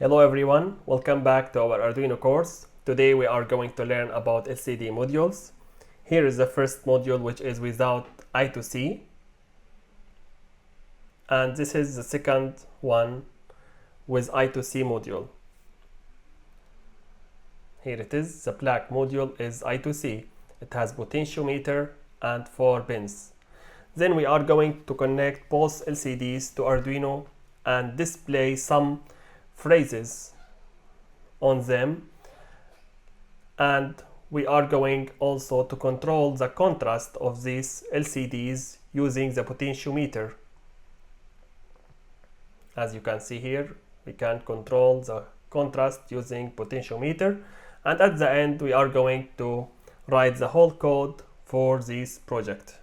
Hello everyone, welcome back to our Arduino course. Today we are going to learn about LCD modules. Here is the first module, which is without I2C, and this is the second one with I2C module. Here it is, the black module is I2C. It has potentiometer and 4 pins. Then we are going to connect both LCDs to Arduino and display some phrases on them, and we are going also to control the contrast of these LCDs using the potentiometer. As you can see here, we can control the contrast using potentiometer, and at the end we are going to write the whole code for this project.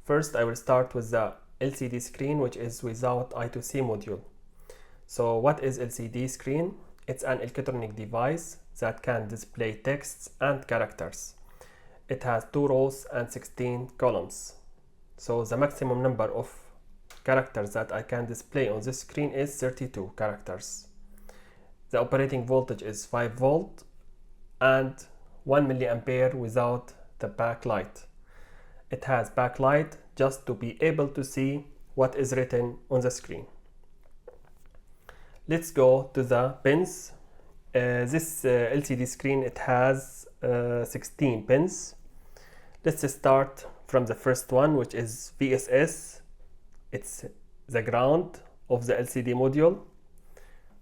First, I will start with the LCD screen, which is without I2C module. So what is LCD screen? It's an electronic device that can display texts and characters. It has 2 rows and 16 columns. So the maximum number of characters that I can display on this screen is 32 characters. The operating voltage is 5 volt and 1 milliampere without the backlight. It has backlight just to be able to see what is written on the screen. Let's go to the pins. This LCD screen, it has 16 pins. Let's start from the first one, which is VSS. It's the ground of the LCD module.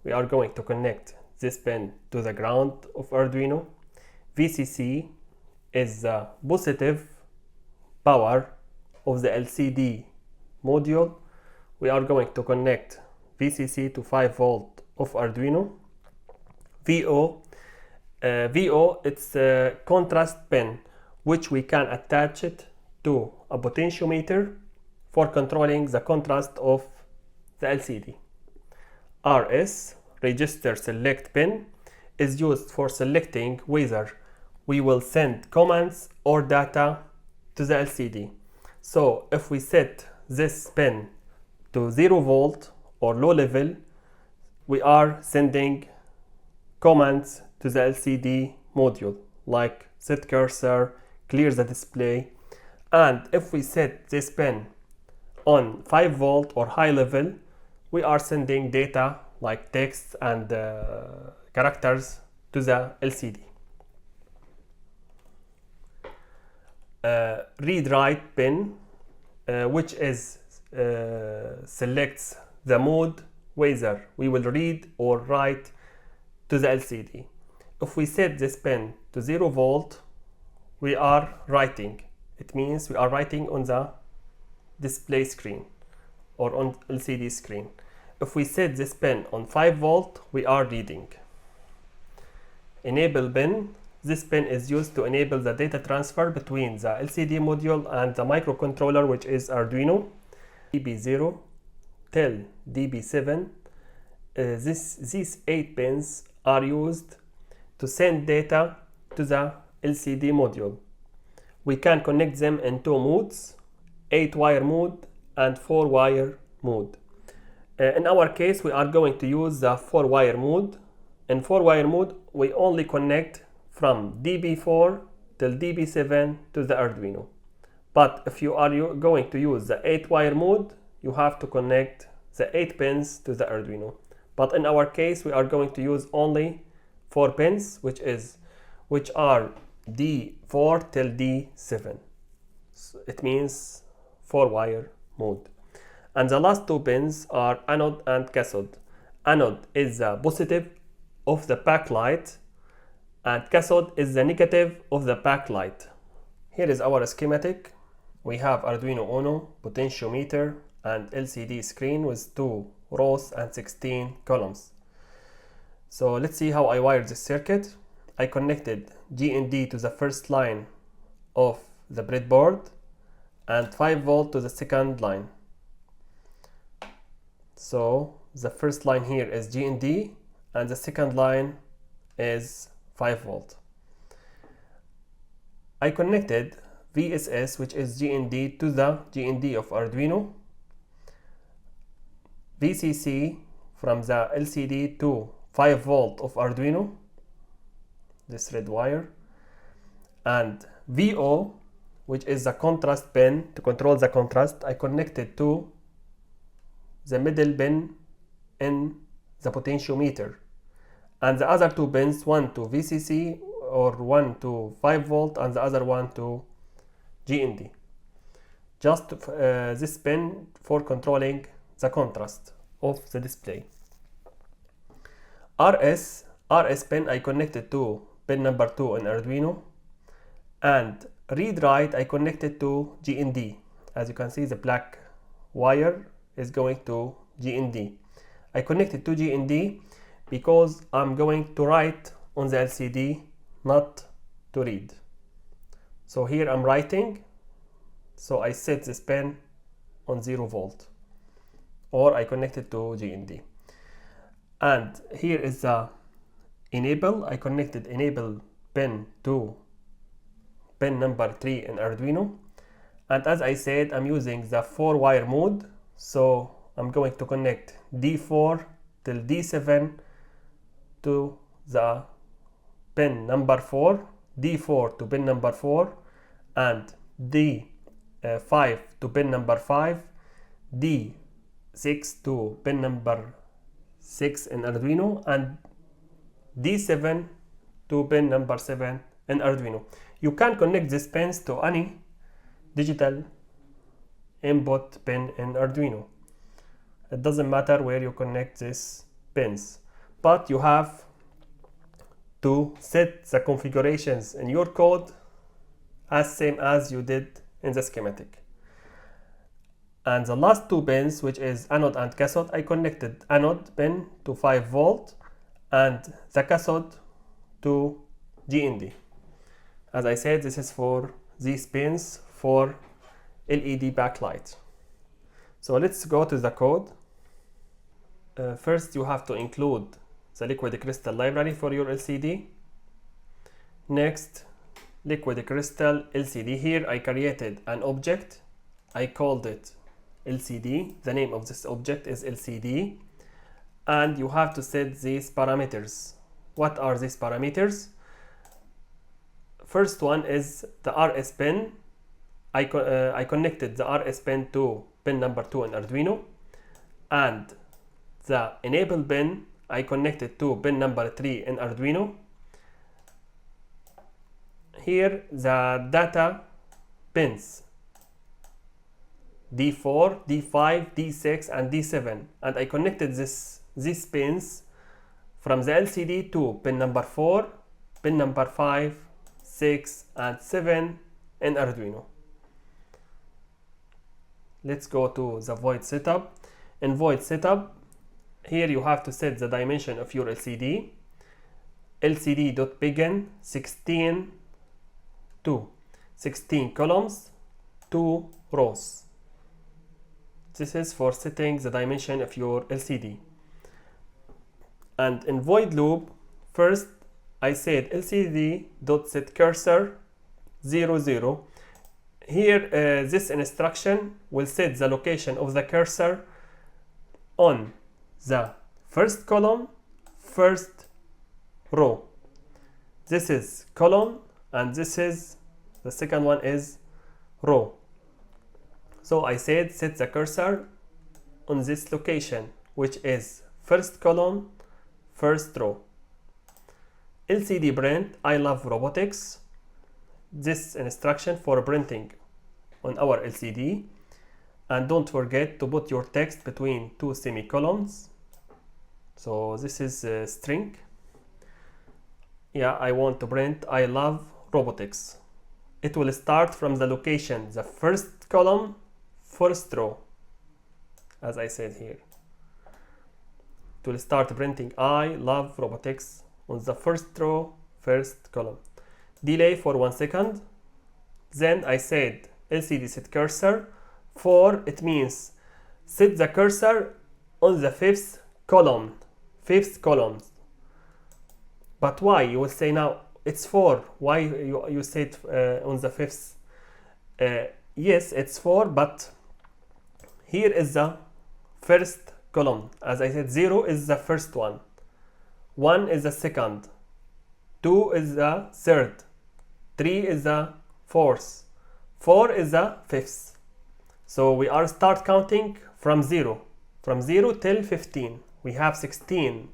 We are going to connect this pin to the ground of Arduino. VCC is the positive power of the LCD module. We are going to connect VCC to 5 volt of Arduino. VO, it's a contrast pin, which we can attach it to a potentiometer for controlling the contrast of the LCD. RS, register select pin, is used for selecting whether we will send commands or data to the LCD. So if we set this pin to 0 volt or low level, we are sending commands to the LCD module like set cursor, clear the display. And if we set this pin on 5 volt or high level, we are sending data like text and characters to the LCD. Read write pin, which is selects the mode whether we will read or write to the LCD. If we set this pin to 0 volt, we are writing. It means we are writing on the display screen or on LCD screen. If we set this pin on 5 volt, we are reading. Enable pin. This pin is used to enable the data transfer between the LCD module and the microcontroller, which is Arduino. DB0 till DB7. These 8 pins are used to send data to the LCD module. We can connect them in 2 modes, 8-wire mode and 4-wire mode. In our case, we are going to use the 4-wire mode. In 4-wire mode, we only connect from DB4 till DB7 to the Arduino. But if you are going to use the 8-wire mode, you have to connect the 8 pins to the Arduino. But in our case, we are going to use only 4 pins, which are D4 till D7. So it means 4-wire mode. And the last 2 pins are anode and cathode. Anode is the positive of the backlight, and cathode is the negative of the backlight. Here is our schematic. We have Arduino Uno, potentiometer, and LCD screen with 2 rows and 16 columns. So let's see how I wired this circuit. I connected GND to the first line of the breadboard and 5 volt to the second line. So the first line here is GND and the second line is 5 volt. I connected VSS, which is GND, to the GND of Arduino, VCC from the LCD to 5 volt of Arduino, this red wire, and VO, which is the contrast pin to control the contrast, I connected to the middle pin in the potentiometer, and the other two pins, one to VCC or one to 5 volt and the other one to GND. Just this pin for controlling the contrast of the display. RS pin I connected to pin number 2 in Arduino, and read write I connected to GND. As you can see, the black wire is going to GND. I connected to GND because I'm going to write on the LCD, not to read. So here I'm writing, so I set this pin on 0 volt, or I connected to GND. And here is the enable. I connected enable pin to pin number 3 in Arduino, and as I said, I'm using the 4-wire mode, so I'm going to connect D4 till D7 to the pin number 4, D4 to pin number 4, and D5 to pin number 5, D6 to pin number 6 in Arduino, and D7 to pin number 7 in Arduino. You can connect these pins to any digital input pin in Arduino. It doesn't matter where you connect these pins, but you have to set the configurations in your code as same as you did in the schematic. And the last two pins, which is anode and cathode, I connected anode pin to 5 volt and the cathode to GND. As I said, this is for these pins for LED backlight. So let's go to the code. First, you have to include the liquid crystal library for your LCD. Next, liquid crystal LCD. Here I created an object. I called it LCD. The name of this object is LCD. And you have to set these parameters. What are these parameters? First one is the RS pin. I connected the RS pin to pin number 2 in Arduino, and the enable pin I connected to pin number 3 in Arduino. Here the data pins D4, D5, D6 and D7, and I connected these pins from the LCD to pin number 4, pin number 5, 6 and 7 in Arduino. Let's go to the void setup. In void setup, here you have to set the dimension of your LCD. LCD.begin 16 to 16 columns, 2 rows. This is for setting the dimension of your LCD. And in void loop, first I said LCD.setCursor 00. Here this instruction will set the location of the cursor on the first column, first row. This is column and this is the second one is row. So I said set the cursor on this location, which is first column, first row. LCD print, I love robotics. This instruction for printing on our LCD. And don't forget to put your text between 2 semicolons. So this is a string. Yeah, I want to print I love robotics. It will start from the location, the first column, first row, as I said here. It will start printing I love robotics on the first row, first column. Delay for 1 second. Then I said LCD set cursor. 4, it means set the cursor on the fifth column. But why? You will say now it's 4. Why you set on the fifth? Yes, it's 4, but here is the first column. As I said, 0 is the first one, 1 is the second, 2 is the third, 3 is the fourth, 4 is the fifth. So we are start counting from 0 till 15. We have 16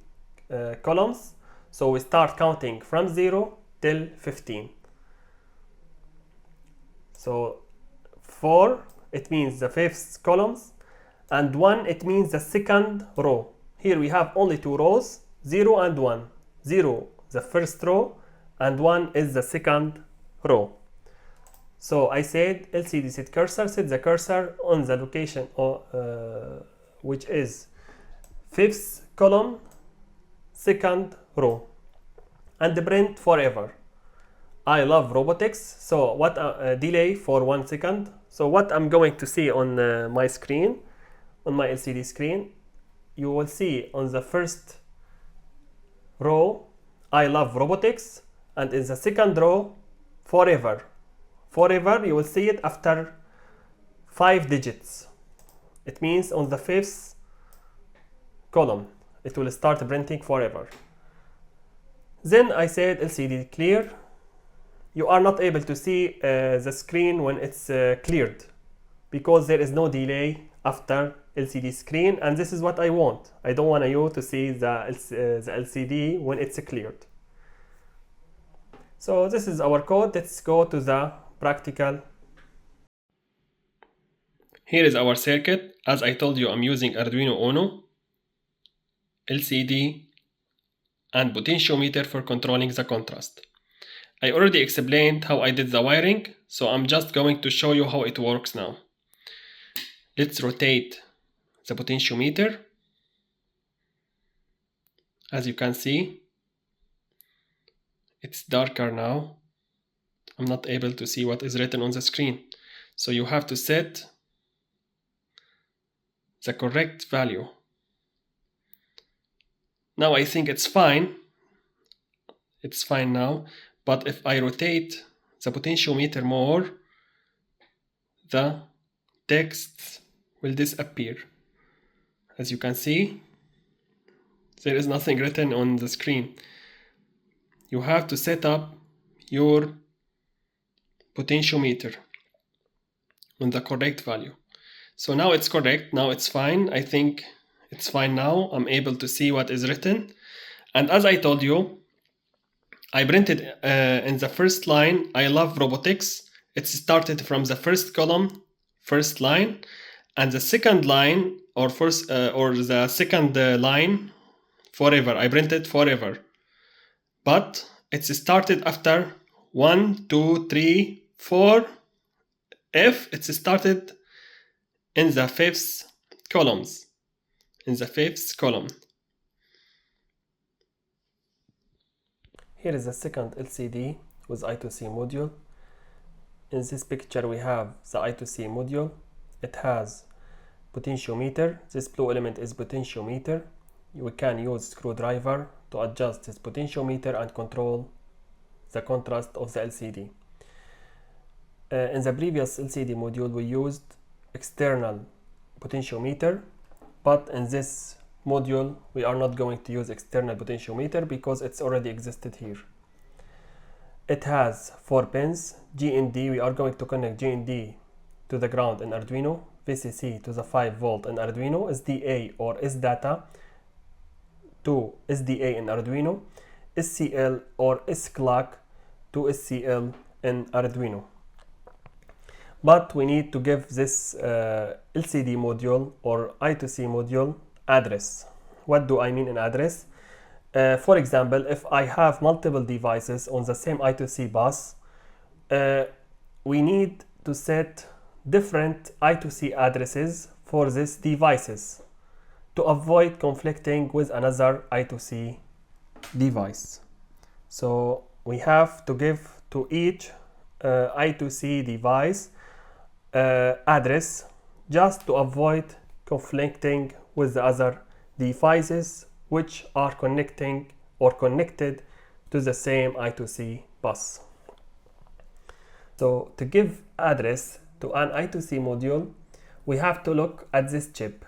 columns, so we start counting from 0 till 15. So 4, it means the fifth columns, and 1, it means the second row. Here we have only 2 rows, 0 and 1. 0 the first row and 1 is the second row. So I said LCD set cursor, set the cursor on the location which is fifth column, second row, and print forever. I love robotics. So what delay for 1 second. So what I'm going to see on my screen, on my LCD screen, you will see on the first row I love robotics, and in the second row forever. Forever, you will see it after 5 digits. It means on the fifth column it will start printing forever. Then I said LCD clear. You are not able to see the screen when it's cleared, because there is no delay after LCD screen, and this is what I want. I don't want you to see the LCD when it's cleared. So this is our code. Let's go to the practical. Here is our circuit. As I told you, I'm using Arduino Uno, LCD, and potentiometer for controlling the contrast. I already explained how I did the wiring, so I'm just going to show you how it works now. Let's rotate the potentiometer. As you can see, it's darker now. I'm not able to see what is written on the screen. So you have to set the correct value. Now I think it's fine. It's fine now. But if I rotate the potentiometer more, the text will disappear. As you can see, there is nothing written on the screen. You have to set up your potentiometer on the correct value. So now it's correct, now it's fine. I think it's fine now. I'm able to see what is written. And as I told you, I printed in the first line, I love robotics. It started from the first column, first line, and the second line or the second line, forever. I printed forever. But it started after 1, 2, 3, 4. If it started in the fifth columns, in the fifth column. Here is the second LCD with I2C module. In this picture we have the I2C module. It has potentiometer. This blue element is potentiometer. We can use screwdriver to adjust this potentiometer and control the contrast of the LCD. In the previous LCD module we used external potentiometer, but in this module we are not going to use external potentiometer because it's already existed here. It has 4 pins, GND. We are going to connect GND to the ground in Arduino, VCC to the 5V in Arduino, SDA or SData to SDA in Arduino, SCL or SClock to SCL in Arduino. But we need to give this LCD module or I2C module address. What do I mean in address? For example, if I have multiple devices on the same I2C bus, we need to set different I2C addresses for these devices to avoid conflicting with another I2C device. So we have to give to each I2C device address just to avoid conflicting with the other devices which are connecting or connected to the same I2C bus. So to give address to an I2C module, we have to look at this chip.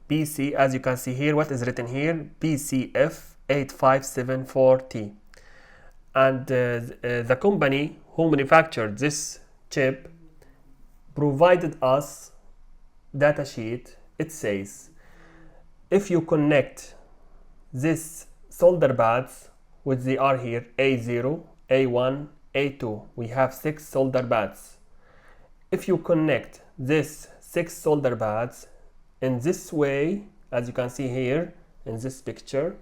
PC, as you can see here, what is written here? BCF8574T. And the company who manufactured this chip provided us data sheet. It says if you connect this solder pads, which they are here, A0, A1, A2, we have 6 solder pads. If you connect this 6 solder pads in this way, as you can see here in this picture,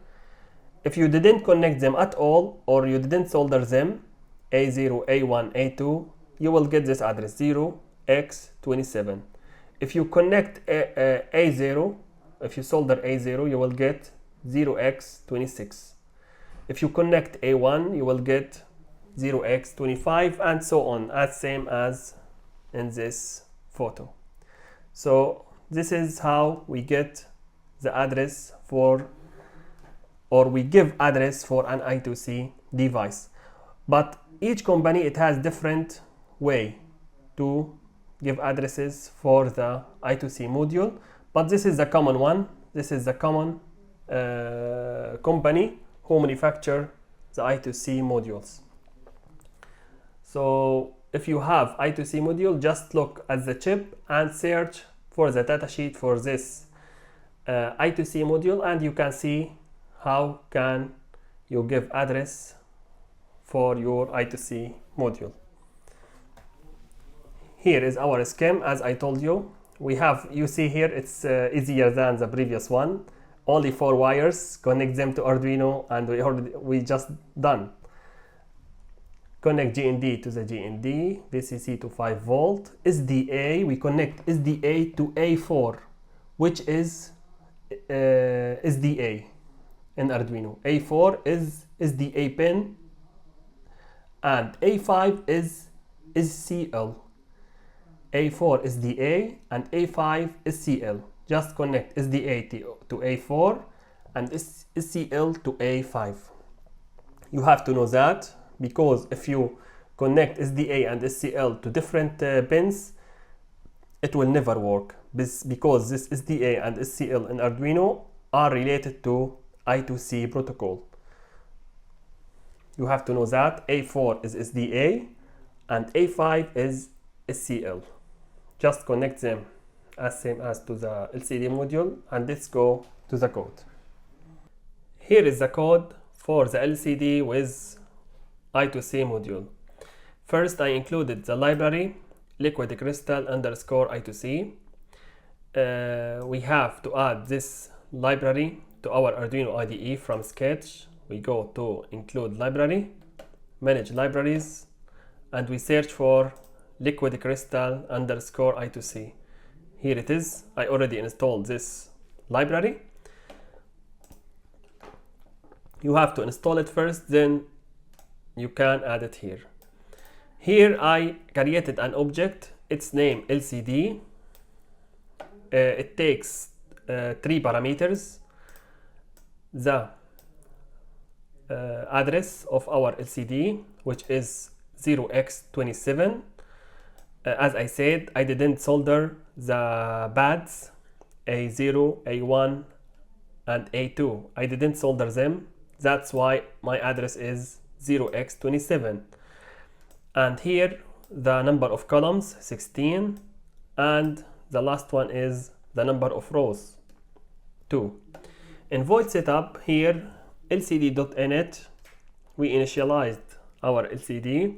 if you didn't connect them at all, or you didn't solder them, A0, A1, A2, you will get this address 0x27. If you connect A0, if you solder A0, you will get 0x26. If you connect A1, you will get 0x25, and so on, as same as in this photo. So this is how we get the address for, or we give address for an I2C device. But each company, it has different way to give addresses for the I2C module, but this is the common one. This is the common company who manufacture the I2C modules. So if you have I2C module, just look at the chip and search for the datasheet for this I2C module, and you can see how can you give address for your I2C module. Here is our scheme. As I told you, we have, you see here, it's easier than the previous one. Only 4 wires, connect them to Arduino, and we just done. Connect GND to the GND, VCC to 5 volt, SDA, we connect SDA to A4, which is SDA in Arduino. A4 is SDA pin, and A5 is CL. A4 is SDA and A5 is CL. Just connect SDA to A4 and SCL to A5. You have to know that, because if you connect SDA and SCL to different pins, it will never work, because this SDA and SCL in Arduino are related to I2C protocol. You have to know that A4 is SDA and A5 is SCL. Just connect them as same as to the LCD module, and let's go to the code. Here is the code for the LCD with I2C module. First, I included the library liquid crystal underscore I2C. We have to add this library to our Arduino IDE from Sketch. We go to include library, manage libraries, and we search for liquid crystal underscore I2C. Here it is. I already installed this library. You have to install it first, then you can add it here. Here I created an object, its name LCD. It takes 3 parameters: the address of our LCD, which is 0x27. As I said, I didn't solder the pads A0, A1 and A2. I didn't solder them. That's why my address is 0x27. And here the number of columns 16, and the last one is the number of rows 2. In void setup, here lcd.init, we initialized our LCD,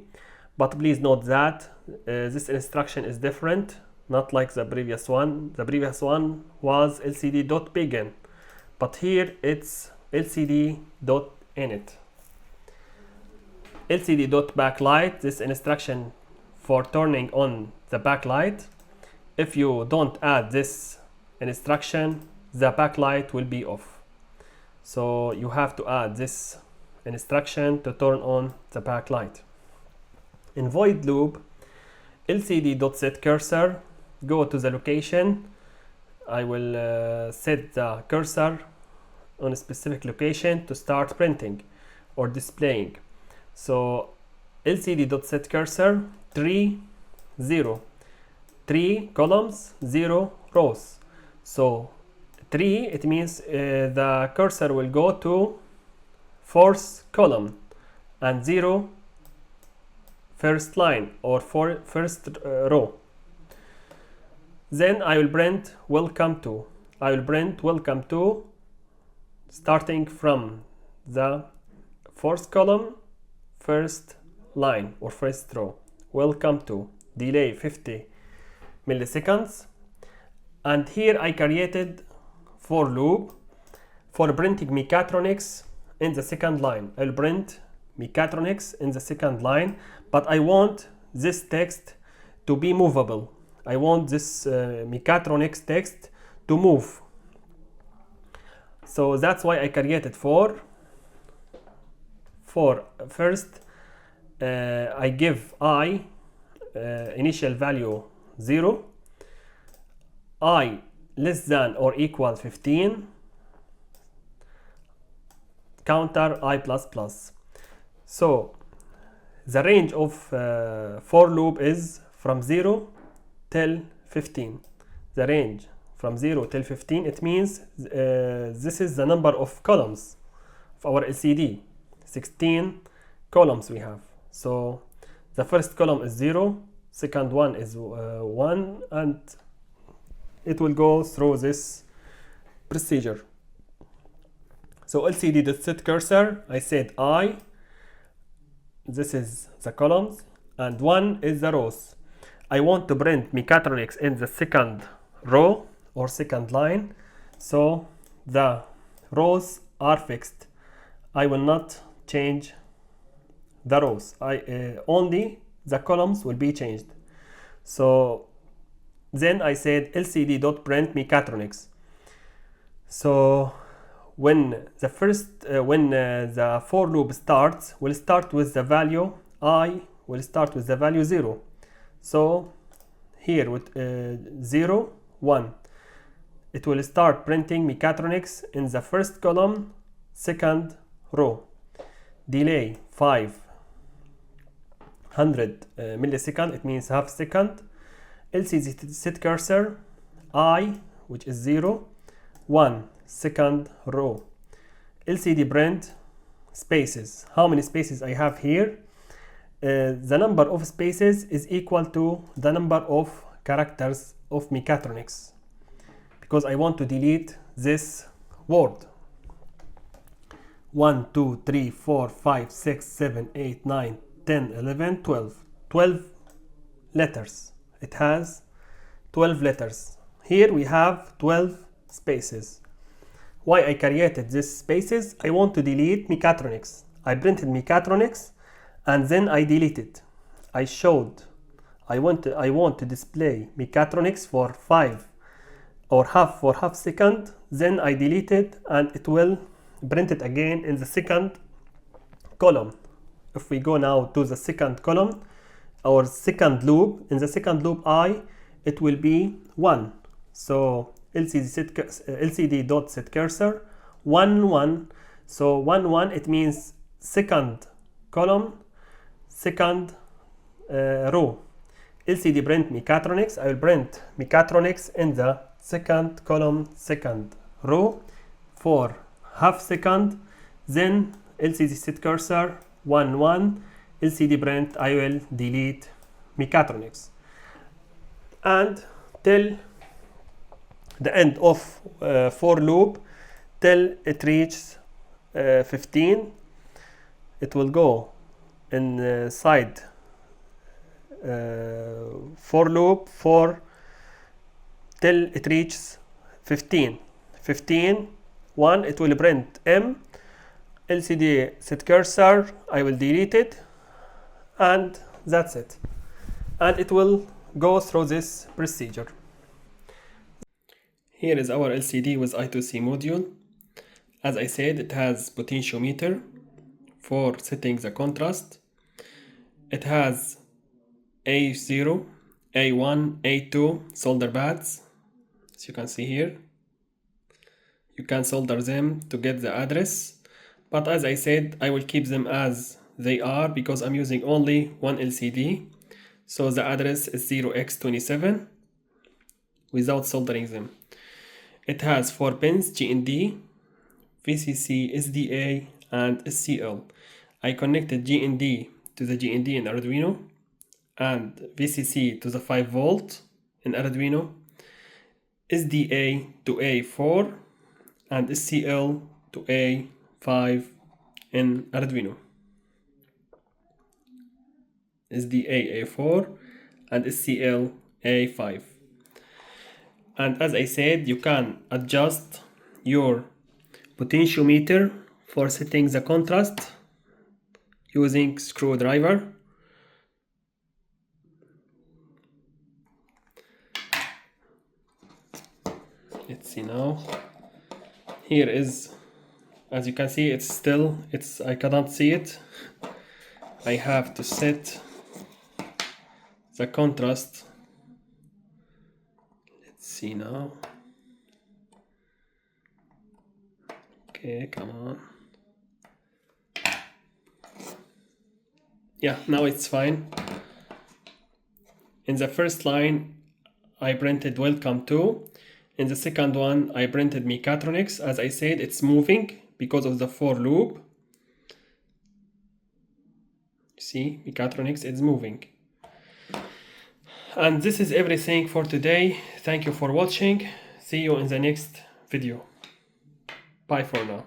but please note that this instruction is different, not like the previous one. The previous one was lcd.begin, but here it's lcd.init. lcd.backlight, this instruction for turning on the backlight. If you don't add this instruction, the backlight will be off. So you have to add this instruction to turn on the backlight. In void loop, lcd.setCursor, go to the location. I will set the cursor on a specific location to start printing or displaying. So lcd.setCursor, 3 0, 3 columns 0 rows. So 3, it means the cursor will go to fourth column, and 0 first line or first row. Then I will print welcome to. I will print welcome to starting from the fourth column, first line or first row. Welcome to, delay 50 milliseconds. And here I created for loop for printing mechatronics in the second line. I'll print mechatronics in the second line, but I want this text to be movable. I want this mechatronics text to move. So that's why I created for first I give I initial value 0, I less than or equal 15, counter I plus plus. So the range of for loop is from 0 till 15. The range from 0 till 15, it means this is the number of columns of our LCD. 16 columns we have. So the first column is 0, second one is 1, and it will go through this procedure. So LCD.set cursor, I said I, this is the columns, and 1 is the rows. I want to print mechatronics in the second row or second line, so the rows are fixed. I will not change the rows. Only the columns will be changed. So then I said lcd.print mechatronics. So when the for loop starts, we'll start with the value I will start with the value 0. So here with 0 1, it will start printing mechatronics in the first column, second row. Delay 500 millisecond, it means half second. LCD set cursor I, which is 0 1, second row. LCD print spaces. How many spaces I have here? The number of spaces is equal to the number of characters of mechatronics, because I want to delete this word. 1 2 3 4 5 6 7 8 9 10 11 12 letters. It has 12 letters. Here we have 12 spaces. Why I created these spaces? I want to delete mechatronics. I printed mechatronics and then I deleted. I showed I want to display mechatronics for 5 or half second, then I deleted, and it will print it again in the second column. If we go now to the second column, our second loop, in the second loop I, it will be 1. So lcd.set cursor 1 1. So 1 1, it means second column, second row. LCD print mechatronics. I will print mechatronics in the second column, second row for half second. Then LCD set cursor 1 1. LCD print. I will delete mechatronics. And till the end of for loop, till it reaches 15, it will go inside for loop for till it reaches 15. 1, it will print M. LCD set cursor, I will delete it, and that's it. And it will go through this procedure. Here is our LCD with I2C module. As I said, it has potentiometer for setting the contrast. It has A0, A1, A2 solder pads, as you can see here. You can solder them to get the address, but as I said, I will keep them as they are because I'm using only one LCD. So the address is 0x27 without soldering them. It has 4 pins, GND, VCC, SDA, and SCL. I connected GND to the GND in Arduino and VCC to the 5 volt in Arduino, SDA to A4 and SCL to A5 in Arduino. SDA A4 and SCL A5. And as I said, you can adjust your potentiometer for setting the contrast using screwdriver. Let's see now. Here is, as you can see, I cannot see it. I have to set the contrast. Let's see now. Okay, come on. Yeah, now it's fine. In the first line, I printed welcome to. In the second one, I printed mechatronics. As I said, it's moving because of the for loop. See, mechatronics is moving. And this is everything for today. Thank you for watching. See you in the next video. Bye for now.